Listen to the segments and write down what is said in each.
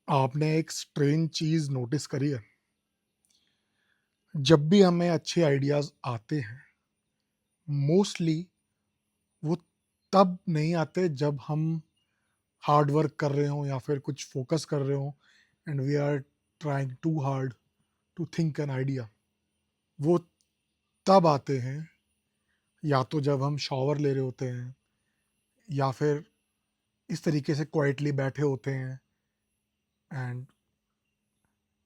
आपने एक स्ट्रेंज चीज़ नोटिस करी है? जब भी हमें अच्छे आइडियाज़ आते हैं, मोस्टली वो तब नहीं आते जब हम हार्ड वर्क कर रहे हों या फिर कुछ फ़ोकस कर रहे हों and we are trying to hard to think an idea. वो तब आते हैं या तो जब हम शॉवर ले रहे होते हैं या फिर इस तरीके से क्वाइटली बैठे होते हैं एंड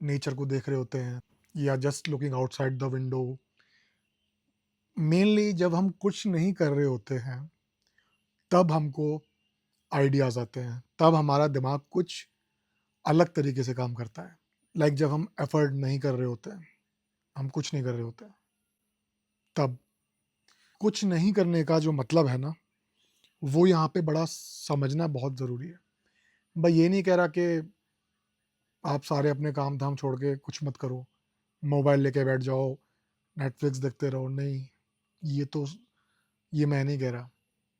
नेचर को देख रहे होते हैं या just looking outside the window. Mainly जब हम कुछ नहीं कर रहे होते हैं तब हमको आइडियाज़ आते हैं, तब हमारा दिमाग कुछ अलग तरीके से काम करता है। जब हम एफर्ट नहीं कर रहे होते हैं, हम कुछ नहीं कर रहे होते हैं, तब कुछ नहीं करने का जो मतलब है ना, वो यहाँ पे बड़ा समझना बहुत ज़रूरी है। मैं ये नहीं कह रहा कि आप सारे अपने काम धाम छोड़ के कुछ मत करो, मोबाइल लेके बैठ जाओ, नेटफ्लिक्स देखते रहो, नहीं, ये तो ये मैं नहीं कह रहा।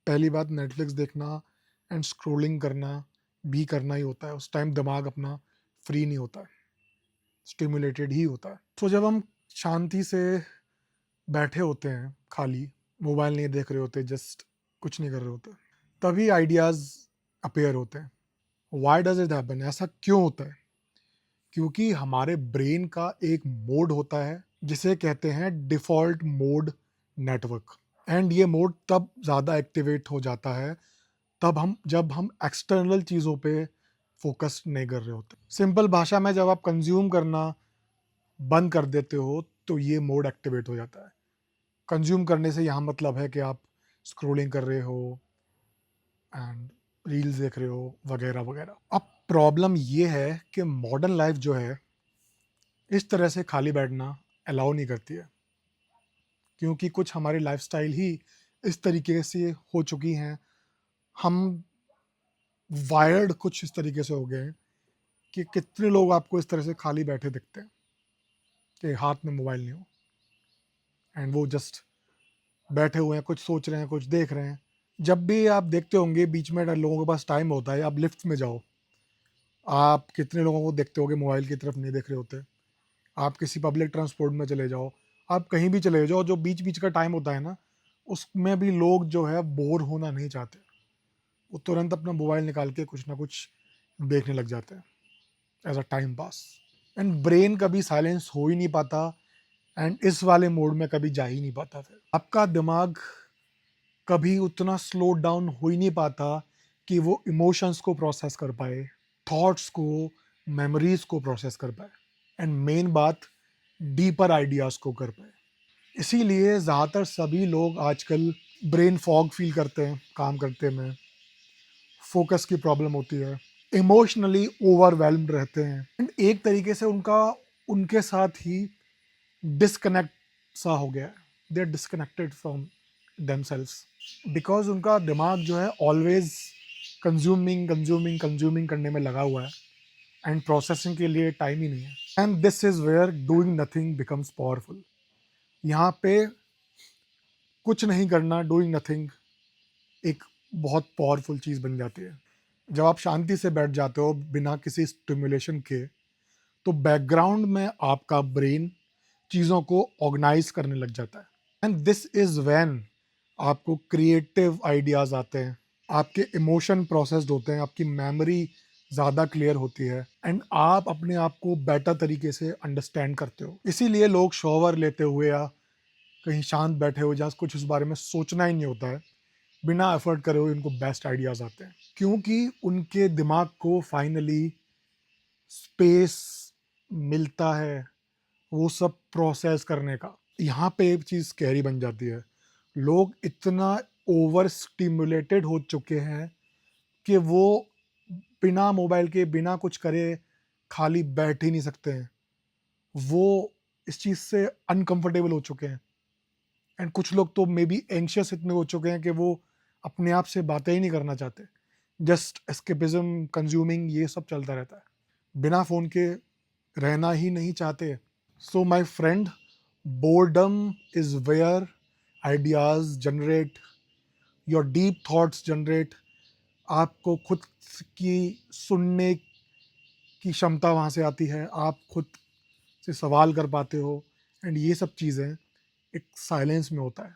पहली बात, नेटफ्लिक्स देखना एंड स्क्रॉलिंग करना भी करना ही होता है, उस टाइम दिमाग अपना फ्री नहीं होता है, स्टिमुलेटेड ही होता है। तो जब हम शांति से बैठे होते हैं, खाली मोबाइल नहीं देख रहे होते, जस्ट कुछ नहीं कर रहे होते, तभी आइडियाज़ अपेयर होते हैं। Why does it happen? ऐसा क्यों होता है? क्योंकि हमारे ब्रेन का एक मोड होता है जिसे कहते हैं डिफ़ॉल्ट मोड नेटवर्क, एंड ये मोड तब ज़्यादा एक्टिवेट हो जाता है जब हम एक्सटर्नल चीज़ों पे फोकस नहीं कर रहे होते। सिंपल भाषा में, जब आप कंज्यूम करना बंद कर देते हो तो ये मोड एक्टिवेट हो जाता है। कंज्यूम करने से यहाँ मतलब है कि आप स्क्रोलिंग कर रहे हो एंड रील्स देख रहे हो वगैरह वगैरह। अब प्रॉब्लम ये है कि मॉडर्न लाइफ जो है इस तरह से खाली बैठना अलाउ नहीं करती है, क्योंकि कुछ हमारी लाइफस्टाइल ही इस तरीके से हो चुकी हैं, हम वायर्ड कुछ इस तरीके से हो गए हैं कि कितने लोग आपको इस तरह से खाली बैठे दिखते हैं कि हाथ में मोबाइल नहीं हो एंड वो जस्ट बैठे हुए हैं, कुछ सोच रहे हैं, कुछ देख रहे हैं। जब भी आप देखते होंगे बीच में लोगों के पास टाइम होता है, आप लिफ्ट में जाओ, आप कितने लोगों को देखते होगे मोबाइल की तरफ नहीं देख रहे होते। आप किसी पब्लिक ट्रांसपोर्ट में चले जाओ, आप कहीं भी चले जाओ, जो बीच बीच का टाइम होता है ना, उसमें भी लोग जो है बोर होना नहीं चाहते, वो तुरंत अपना मोबाइल निकाल के कुछ ना कुछ देखने लग जाते हैं as a time pass. And brain कभी साइलेंस हो ही नहीं पाता एंड इस वाले मोड में कभी जा ही नहीं पाता। फिर आपका दिमाग कभी उतना स्लो डाउन हो ही नहीं पाता कि वो इमोशंस को प्रोसेस कर पाए, थॉट्स को, मेमोरीज को प्रोसेस कर पाए, एंड मेन बात, डीपर आइडियाज़ को कर पाए। इसीलिए ज़्यादातर सभी लोग आजकल ब्रेन फॉग फील करते हैं काम करते में, फोकस की प्रॉब्लम होती है, इमोशनली ओवरवेल्म्ड रहते हैं, एंड एक तरीके से उनका उनके साथ ही डिस्कनेक्ट सा हो गया है। They are disconnected from themselves, because उनका दिमाग जो है ऑलवेज कंज्यूमिंग कंज्यूमिंग कंज्यूमिंग करने में लगा हुआ है एंड प्रोसेसिंग के लिए टाइम ही नहीं है। And this is where doing nothing becomes powerful. यहाँ पे कुछ नहीं करना, डूइंग नथिंग, एक बहुत पावरफुल चीज़ बन जाती है। जब आप शांति से बैठ जाते हो बिना किसी स्टिमुलेशन के, तो बैकग्राउंड में आपका ब्रेन चीज़ों को ऑर्गेनाइज करने लग जाता है, एंड दिस इज व्हेन आपको क्रिएटिव आइडियाज़ आते हैं, आपके इमोशन प्रोसेस्ड होते हैं, आपकी मेमोरी ज़्यादा क्लियर होती है, एंड आप अपने आप को बेटर तरीके से अंडरस्टैंड करते हो। इसीलिए लोग शॉवर लेते हुए या कहीं शांत बैठे हुए जहाँ कुछ उस बारे में सोचना ही नहीं होता है, बिना एफर्ट करे हुए उनको बेस्ट आइडियाज़ आते हैं, क्योंकि उनके दिमाग को फाइनली स्पेस मिलता है वो सब प्रोसेस करने का। यहाँ पे एक चीज़ कैरी बन जाती है, लोग इतना ओवर स्टिमुलेटेड हो चुके हैं कि वो बिना मोबाइल के, बिना कुछ करे खाली बैठ ही नहीं सकते हैं। वो इस चीज़ से अनकंफर्टेबल हो चुके हैं, एंड कुछ लोग तो मे बी एंशियस इतने हो चुके हैं कि वो अपने आप से बातें ही नहीं करना चाहते, जस्ट एस्केपिज्म, कंज्यूमिंग, ये सब चलता रहता है, बिना फ़ोन के रहना ही नहीं चाहते। So my friend, boredom is where ideas generate, your deep thoughts generate. आपको खुद की सुनने की क्षमता वहाँ से आती है, आप खुद से सवाल कर पाते हो, एंड ये सब चीज़ें एक साइलेंस में होता है,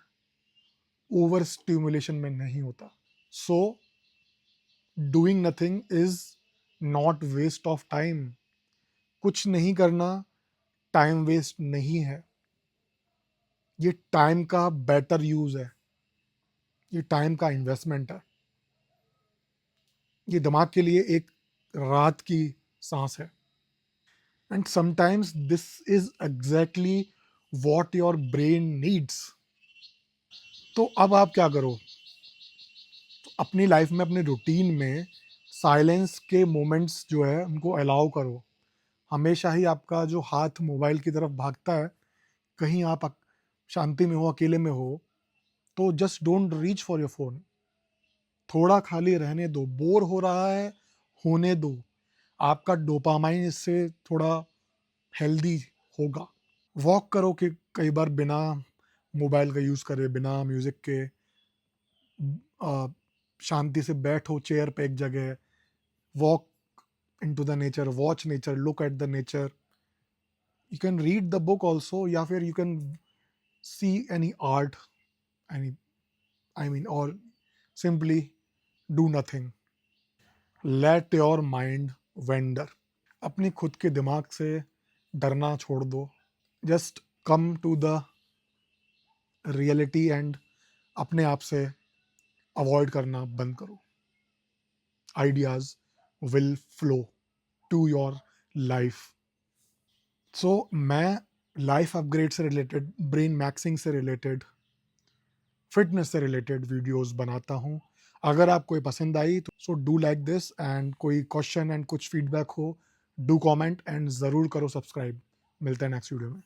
ओवर स्टिमुलेशन में नहीं होता। So doing nothing is not waste of time. कुछ नहीं करना टाइम वेस्ट नहीं है, ये टाइम का बेटर यूज है, ये टाइम का इन्वेस्टमेंट है, ये दिमाग के लिए एक राहत की सांस है। And sometimes this is exactly what your brain needs. तो अब आप क्या करो, तो अपनी लाइफ में, अपने रूटीन में साइलेंस के मोमेंट्स जो है उनको अलाउ करो। हमेशा ही आपका जो हाथ मोबाइल की तरफ भागता है, कहीं आप शांति में हो, अकेले में हो, तो just don't reach for your phone. थोड़ा खाली रहने दो, बोर हो रहा है, होने दो। आपका डोपामाइन इससे थोड़ा हेल्दी होगा। वॉक करो, कि कई बार बिना मोबाइल का यूज़ करे, बिना म्यूज़िक के, अ, शांति से बैठो चेयर पे एक जगह, walk into the nature, watch nature, look at the nature. You can read the book also, या फिर you can see any art, any, I mean, और simply do nothing. Let your mind wander. अपनी खुद के दिमाग से डरना छोड़ दो, just come to the reality, and अपने आप से अवॉइड करना बंद करो। Ideas will flow to your life. So मैं लाइफ अपग्रेड से रिलेटेड, ब्रेन मैक्सिंग से रिलेटेड, फिटनेस से रिलेटेड वीडियोस बनाता हूँ। अगर आपको ये पसंद आई तो so do like this, and कोई क्वेश्चन एंड कुछ फीडबैक हो, डू कमेंट, एंड ज़रूर करो सब्सक्राइब। मिलते हैं नेक्स्ट वीडियो में।